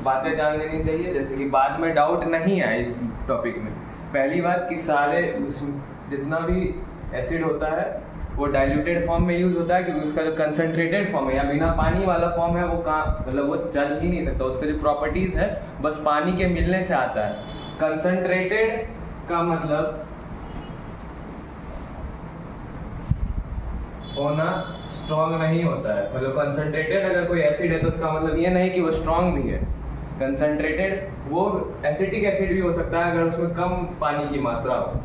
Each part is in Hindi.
बातें जान लेनी चाहिए, जैसे कि बाद में डाउट नहीं आए इस टॉपिक में। पहली बात कि सारे जितना भी एसिड होता है वो डाइल्यूटेड फॉर्म में यूज होता है, क्योंकि उसका जो कंसंट्रेटेड फॉर्म है या बिना पानी वाला फॉर्म है वो मतलब वो चल ही नहीं सकता। उसका जो प्रॉपर्टीज है बस पानी के मिलने से आता है। कंसंट्रेटेड का मतलब होना स्ट्रॉन्ग नहीं होता है। मतलब कंसंट्रेटेड अगर कोई एसिड है तो उसका मतलब ये नहीं कि वो स्ट्रॉन्ग भी है। कंसंट्रेटेड वो एसिटिक एसिड भी हो सकता है अगर उसमें कम पानी की मात्रा हो।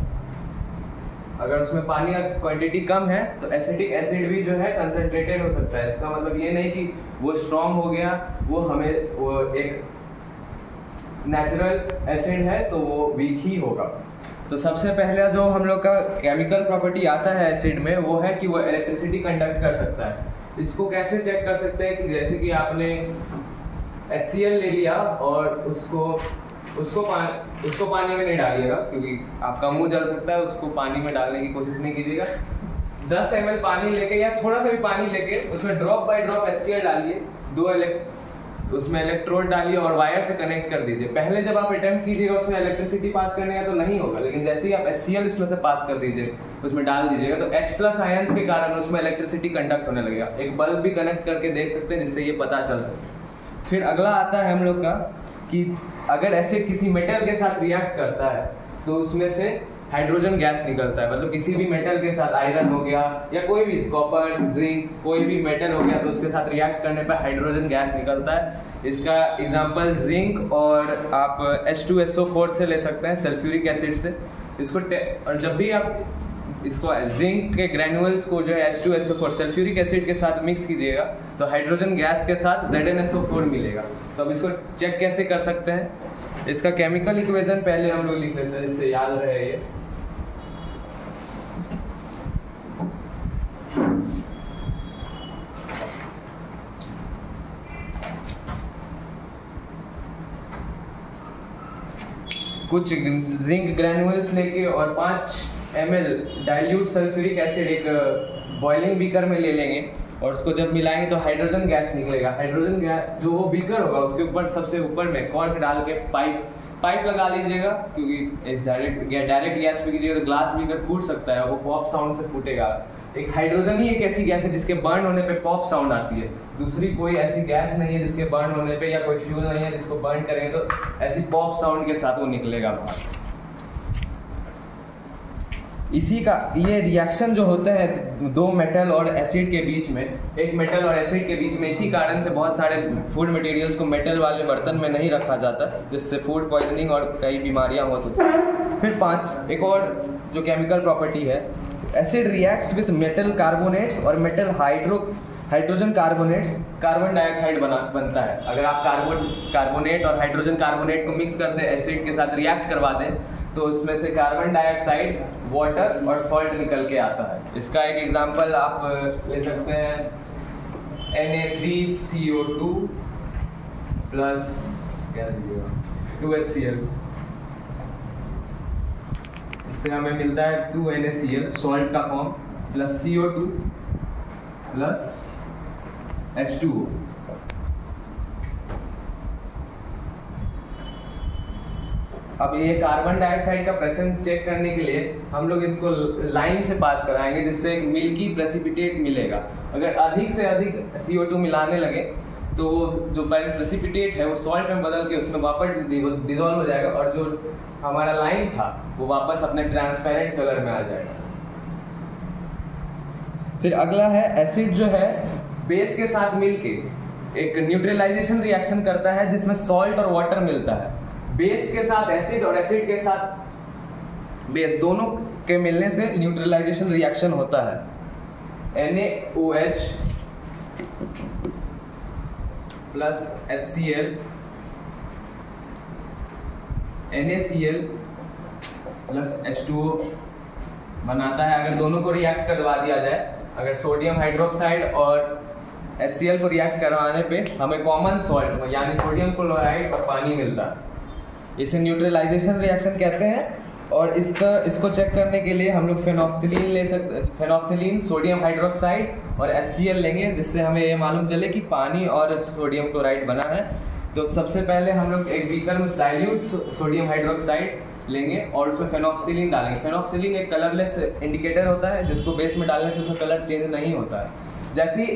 अगर उसमें पानी का क्वांटिटी कम है तो एसिटिक एसिड भी जो है कंसंट्रेटेड हो सकता है। इसका मतलब ये नहीं कि वो स्ट्रॉन्ग हो गया, वो एक नेचुरल एसिड है तो वो वीक ही होगा। तो सबसे पहले जो हम लोग का केमिकल प्रॉपर्टी आता है एसिड में वो है कि वो इलेक्ट्रिसिटी कंडक्ट कर सकता है। इसको कैसे चेक कर सकते हैं कि जैसे कि आपने HCl ले लिया और उसको पानी में नहीं डालिएगा, क्योंकि आपका मुंह जल सकता है। उसको पानी में डालने की कोशिश नहीं कीजिएगा। 10 ml पानी लेके या थोड़ा सा भी पानी लेके उसमें ड्रॉप बाय ड्रॉप HCl डालिए, उसमें इलेक्ट्रोड डालिए और वायर से कनेक्ट कर दीजिए। पहले जब आप अटेम्प्ट कीजिएगा उसमें इलेक्ट्रिसिटी पास करने का तो नहीं होगा, लेकिन जैसे ही आप HCl उसमें से पास कर दीजिए, उसमें डाल दीजिएगा तो H+ आयंस के कारण उसमें इलेक्ट्रिसिटी कंडक्ट होने लगेगा। एक बल्ब भी कनेक्ट करके देख सकते हैं जिससे ये पता चल सके। फिर अगला आता है हम लोग का कि अगर एसिड किसी मेटल के साथ रिएक्ट करता है तो उसमें से हाइड्रोजन गैस निकलता है। मतलब किसी भी मेटल के साथ, आयरन हो गया या कोई भी कॉपर, जिंक, कोई भी मेटल हो गया तो उसके साथ रिएक्ट करने पर हाइड्रोजन गैस निकलता है। इसका एग्जांपल जिंक और आप H2SO4 से ले सकते हैं, सल्फ्यूरिक एसिड से। और जब भी आप इसको जिंक के ग्रैन्युअल्स को जो है H2SO4 सल्फ्यूरिक एसिड के साथ मिक्स कीजिएगा तो हाइड्रोजन गैस के साथ ZnSO4 मिलेगा। तो अब इसको चेक कैसे कर सकते हैं? इसका केमिकल इक्वेशन पहले हम लोग लिख लेते हैं जिससे याद रहे ये। कुछ जिंक ग्रैन्युअल्स लेके और 5 ml डाइल्यूट सल्फ्यूरिक एसिड एक बॉइलिंग बीकर में ले लेंगे और उसको जब मिलाएंगे तो हाइड्रोजन गैस निकलेगा। हाइड्रोजन गैस जो वो बीकर होगा उसके ऊपर सबसे ऊपर में कॉर्क डाल के पाइप लगा लीजिएगा, क्योंकि डायरेक्ट गैस फीकीजिएगा तो ग्लास बीकर फूट सकता है, वो पॉप साउंड से फूटेगा। एक हाइड्रोजन ही एक ऐसी गैस है जिसके बर्न होने पे पॉप साउंड आती है। दूसरी कोई ऐसी गैस नहीं है जिसके बर्न होने पे, या कोई फ्यूल नहीं है जिसको बर्न करेंगे तो ऐसी पॉप साउंड के साथ वो निकलेगा बाहर। इसी का ये रिएक्शन जो होता है दो मेटल और एसिड के बीच में, एक मेटल और एसिड के बीच में, इसी कारण से बहुत सारे फूड मटेरियल्स को मेटल वाले बर्तन में नहीं रखा जाता, जिससे फूड पॉइजनिंग और कई बीमारियां हो सकती हैं। फिर एक और जो केमिकल प्रॉपर्टी है, acid reacts with metal carbonates और metal hydrogen carbonates, carbon dioxide बनता है। अगर आप कार्बोनेट और हाइड्रोजन कार्बोनेट को मिक्स कर दें, एसिड के साथ रिएक्ट करवा दें, तो उसमें से कार्बन डाइऑक्साइड, वाटर और सॉल्ट निकल के आता है। इसका एक एग्जांपल आप ले सकते हैं Na3CO2 प्लस 2HCl। इससे हमें मिलता है 2NaCl सॉल्ट का form, plus CO2 plus H2O। अब ये कार्बन डाइऑक्साइड का प्रेजेंस चेक करने के लिए हम लोग इसको लाइम से पास कराएंगे, जिससे एक मिल्की प्रेसिपिटेट मिलेगा। अगर अधिक से अधिक CO2 मिलाने लगे तो जो प्रेसिपिटेट है वो सॉल्ट में बदल के उसमें वापस डिजोल्व हो जाएगा और जो हमारा लाइम था वो वापस अपने ट्रांसपेरेंट कलर में आ जाएगा। फिर अगला है एसिड जो है बेस के साथ मिलके एक न्यूट्रलाइजेशन रिएक्शन करता है जिसमें सॉल्ट और वाटर मिलता है। बेस के साथ एसिड और एसिड के साथ बेस, दोनों के मिलने से न्यूट्रलाइजेशन रिएक्शन होता है। NaOH plus HCl, NaCl plus H2O बनाता है। अगर दोनों को रिएक्ट करवा दिया जाए, अगर सोडियम हाइड्रोक्साइड और HCl को रिएक्ट करवाने पे हमें कॉमन सॉल्ट यानी सोडियम क्लोराइड और पानी मिलता है। इसे न्यूट्रलाइजेशन रिएक्शन कहते हैं। और इसको चेक करने के लिए हम लोग फेनोफ्थिलीन ले सकते हैं। फेनोफ्थिलीन, सोडियम हाइड्रोक्साइड और HCl लेंगे, जिससे हमें ये मालूम चले कि पानी और सोडियम क्लोराइड बना है। तो सबसे पहले हम लोग एक बीकर में डाइल्यूट सोडियम हाइड्रोक्साइड लेंगे और उसमें फेनोक्सिलीन डालेंगे। फेनोक्सिलीन एक कलरलेस इंडिकेटर होता है जिसको बेस में डालने से उसका कलर चेंज नहीं होता है। जैसे ही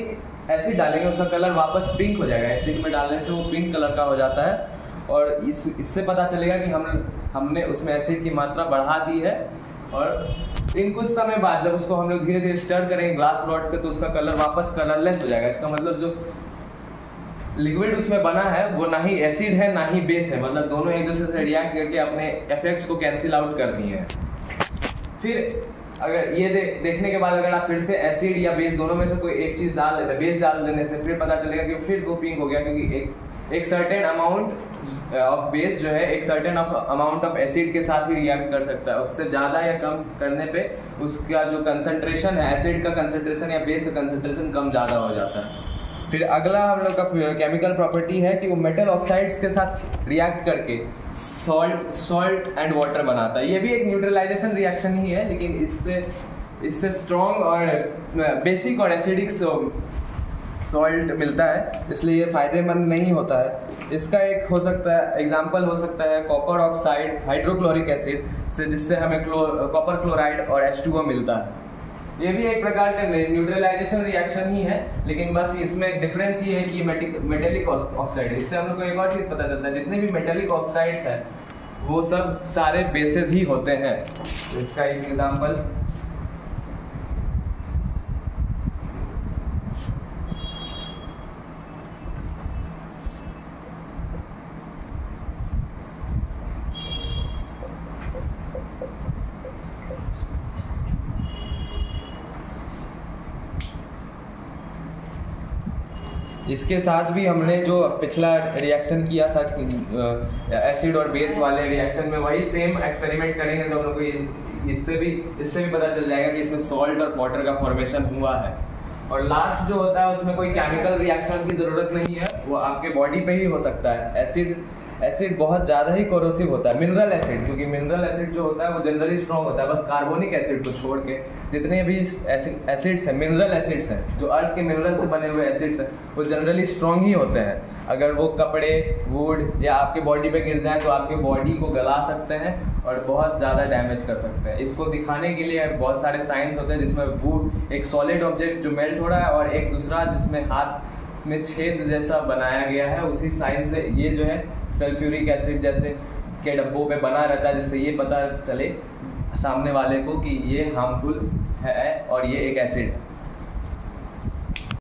एसिड डालेंगे उसका कलर वापस पिंक हो जाएगा, एसिड में डालने से वो पिंक कलर का हो जाता है और इससे पता चलेगा कि हमने उसमें एसिड की मात्रा बढ़ा दी है। और इन कुछ समय बाद जब उसको हम लोग धीरे धीरे स्टर करेंगे ग्लास रॉड से तो उसका कलर वापस कलरलेस हो जाएगा। इसका मतलब जो लिक्विड उसमें बना है वो ना ही एसिड है ना ही बेस है, मतलब दोनों एक दूसरे से रिएक्ट करके अपने इफेक्ट्स को कैंसिल आउट कर दिए हैं। फिर अगर ये देखने के बाद अगर आप फिर से एसिड या बेस दोनों में से कोई एक चीज डाल देते हैं, बेस डाल देने से फिर पता चलेगा कि फिर वो पिंक हो गया, क्योंकि एक सर्टेन अमाउंट ऑफ बेस जो है एक सर्टेन अमाउंट ऑफ एसिड के साथ ही रिएक्ट कर सकता है। उससे ज़्यादा या कम करने पे उसका जो कंसंट्रेशन है, एसिड का कंसंट्रेशन या बेस का कंसंट्रेशन कम ज़्यादा हो जाता है। फिर अगला हम लोग का केमिकल प्रॉपर्टी है कि वो मेटल ऑक्साइड्स के साथ रिएक्ट करके सॉल्ट एंड वाटर बनाता है। ये भी एक न्यूट्रलाइजेशन रिएक्शन ही है, लेकिन इससे स्ट्रॉन्ग और बेसिक और एसिडिक सॉल्ट मिलता है, इसलिए ये फायदेमंद नहीं होता है। इसका एक हो सकता है एग्जांपल हो सकता है कॉपर ऑक्साइड हाइड्रोक्लोरिक एसिड से, जिससे हमें कॉपर क्लोराइड और H2O मिलता है। ये भी एक प्रकार का न्यूट्रलाइजेशन रिएक्शन ही है, लेकिन बस इसमें एक डिफरेंस ये है कि मेटेलिक ऑक्साइड है। इससे हम लोग को एक और चीज़ पता चलता है, जितने भी मेटेलिक ऑक्साइड्स हैं वो सब सारे बेसेस ही होते हैं। तो इसका एक एग्जांपल इसके साथ भी हमने जो पिछला रिएक्शन किया था एसिड और बेस वाले रिएक्शन में, वही सेम एक्सपेरिमेंट करेंगे तो हम लोग को इससे भी पता चल जाएगा कि इसमें सॉल्ट और वाटर का फॉर्मेशन हुआ है। और लास्ट जो होता है उसमें कोई केमिकल रिएक्शन की ज़रूरत नहीं है, वो आपके बॉडी पे ही हो सकता है। एसिड बहुत ज़्यादा ही कोरोसिव होता है, मिनरल एसिड, क्योंकि मिनरल एसिड जो होता है वो जनरली स्ट्रॉन्ग होता है। बस कार्बोनिक एसिड को छोड़ के जितने भी एसिड्स हैं, मिनरल एसिड्स हैं, जो अर्थ के मिनरल से बने हुए एसिड्स हैं, वो जनरली स्ट्रॉन्ग ही होते हैं। अगर वो कपड़े, वुड या आपके बॉडी पे गिर जाए तो आपके बॉडी को गला सकते हैं और बहुत ज़्यादा डैमेज कर सकते हैं। इसको दिखाने के लिए बहुत सारे साइंस होते हैं, जिसमें वुड एक सॉलिड ऑब्जेक्ट जो मेल्ट हो रहा है और एक दूसरा जिसमें हाथ में छेद जैसा बनाया गया है, उसी साइंस से ये जो है सल्फ्यूरिक एसिड जैसे के डब्बों पे बना रहता है, जिससे ये पता चले सामने वाले को कि ये हार्मफुल है और ये एक एसिड है।